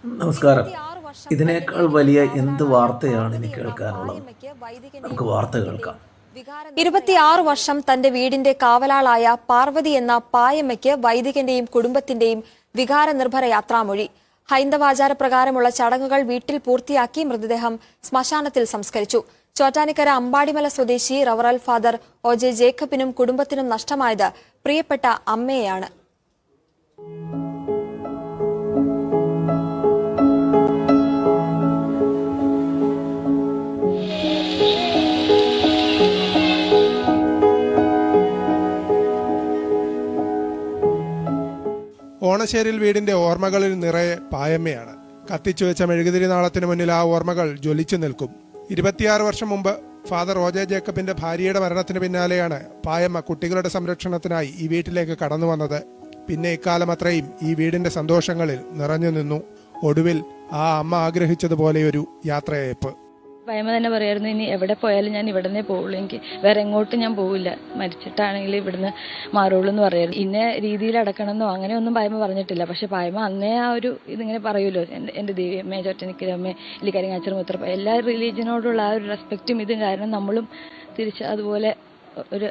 നമസ്കാരം. ഇതിനേക്കാൾ വലിയ എന്ത് വാർത്തയാണ് ഇനി കേൾക്കാനുള്ളത്? നമുക്ക് വാർത്ത കേൾക്കാം. 26 വർഷം തന്റെ വീടിന്റെ കാവലാളായ പാർവതി എന്ന പായമ്മയ്ക്ക് വൈദികന്റെയും കുടുംബത്തിന്റെയും വികാരനിർഭര യാത്രാമൊഴി. ഹൈന്ദവാചാരപ്രകാരമുള്ള ചടങ്ങുകൾ വീട്ടിൽ പൂർത്തിയാക്കി മൃതദേഹം ശ്മശാനത്തിൽ സംസ്കരിച്ചു. ചോറ്റാനിക്കര അമ്പാടിമല സ്വദേശി റവറൽ ഫാദർ ഒ.ജെ. ജേക്കബിനും കുടുംബത്തിനും നഷ്ടമായത് പ്രിയപ്പെട്ട അമ്മയെയാണ്. ഓണശ്ശേരിൽ വീടിന്റെ ഓർമ്മകളിൽ നിറയെ പായമ്മയാണ്. കത്തിച്ചു വെച്ച മെഴുകുതിരി നാളത്തിന് മുന്നിൽ ആ ഓർമ്മകൾ ജ്വലിച്ചു നിൽക്കും. 26 വർഷം മുമ്പ് ഫാദർ ഒ.ജെ. ജേക്കബിന്റെ ഭാര്യയുടെ മരണത്തിന് പിന്നാലെയാണ് പായമ്മ കുട്ടികളുടെ സംരക്ഷണത്തിനായി ഈ വീട്ടിലേക്ക് കടന്നു വന്നത്. പിന്നെ ഇക്കാലം അത്രയും ഈ വീടിന്റെ സന്തോഷങ്ങളിൽ നിറഞ്ഞു നിന്നു. ഒടുവിൽ ആ അമ്മ ആഗ്രഹിച്ചതുപോലെയൊരു യാത്രയയപ്പ്. പായമ്മ തന്നെ പറയായിരുന്നു, ഇനി എവിടെ പോയാലും ഞാൻ ഇവിടെ നിന്നേ പോവുള്ളൂ, എനിക്ക് വേറെ എങ്ങോട്ടും ഞാൻ പോവില്ല, മരിച്ചിട്ടാണെങ്കിൽ ഇവിടുന്ന് മാറുള്ളൂ എന്ന് പറയായിരുന്നു. ഇന്ന രീതിയിൽ അടക്കണമെന്നോ അങ്ങനെയൊന്നും പായമ്മ പറഞ്ഞിട്ടില്ല. പക്ഷെ പായമ്മ അന്നേ ആ ഒരു ഇതിങ്ങനെ പറയുമല്ലോ, എൻ്റെ ദേവിയമ്മേ, ചോറ്റനിക്കരമ്മേ, ഇല്ലിക്കരിങ്ങാച്ചർ മുത്ര, എല്ലാ റിലീജിയനോടുള്ള ആ ഒരു റെസ്പെക്റ്റും ഇതും കാരണം നമ്മളും തിരിച്ച് അതുപോലെ ഒരു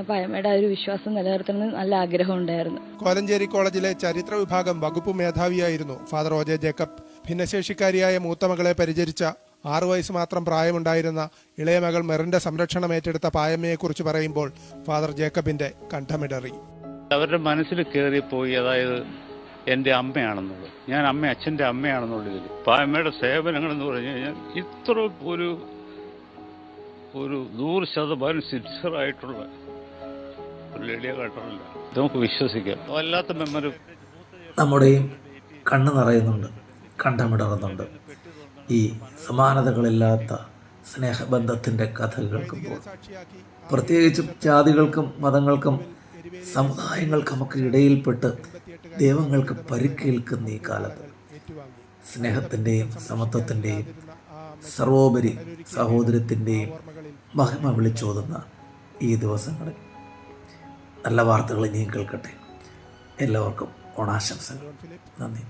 പായമ്മയുടെ ഒരു വിശ്വാസം നിലനിർത്തണമെന്ന് നല്ല ആഗ്രഹം ഉണ്ടായിരുന്നു. കോലഞ്ചേരി കോളേജിലെ ചരിത്ര വിഭാഗം വകുപ്പ് മേധാവിയായിരുന്നു ഫാദർ ഒ.ജെ. ജേക്കബ്. ഭിന്നശേഷിക്കാരിയായ മൂത്ത മകളെ പരിചരിച്ച 6 വയസ്സ് മാത്രം പ്രായമുണ്ടായിരുന്ന ഇളയ മകൾ മെറിന്റെ സംരക്ഷണം ഏറ്റെടുത്ത പായമ്മയെക്കുറിച്ച് പറയുമ്പോൾ ഫാദർ ജേക്കബിന്റെ കണ്ഠമിടറി. അവരുടെ മനസ്സിൽ കയറിപ്പോയി, അതായത് എൻ്റെ അമ്മയാണെന്നുള്ളത്, ഞാൻ അച്ഛൻ്റെ അമ്മയാണെന്നുള്ളത്. പായമ്മയുടെ സേവനങ്ങൾ എന്ന് പറഞ്ഞു കഴിഞ്ഞാൽ ഇത്ര ഒരു 100% സിൻസിയറായിട്ടുള്ള ഒരു ലേഡിയെ കണ്ടിട്ടില്ല. നമുക്ക് വിശ്വസിക്കാം. വല്ലാത്ത മെമ്മറി. നമ്മുടെയും കണ്ണ് നിറയുന്നുണ്ട്, കണ്ഠമിടറുന്നുണ്ട് ഈ സമാനതകളില്ലാത്ത സ്നേഹബന്ധത്തിൻ്റെ കഥ കേൾക്കുമ്പോൾ. പ്രത്യേകിച്ചും ജാതികൾക്കും മതങ്ങൾക്കും സമുദായങ്ങൾക്കുമൊക്കെ ഇടയിൽപ്പെട്ട് ദൈവങ്ങൾക്ക് പരിക്കേൽക്കുന്ന ഈ കാലത്ത് സ്നേഹത്തിൻ്റെയും സമത്വത്തിൻ്റെയും സർവോപരി സഹോദരത്തിൻ്റെയും മഹിമ വിളിച്ചോതുന്ന ഈ ദിവസങ്ങളിൽ നല്ല വാർത്തകൾ ഇനിയും കേൾക്കട്ടെ. എല്ലാവർക്കും ഓണാശംസകൾ. നന്ദി.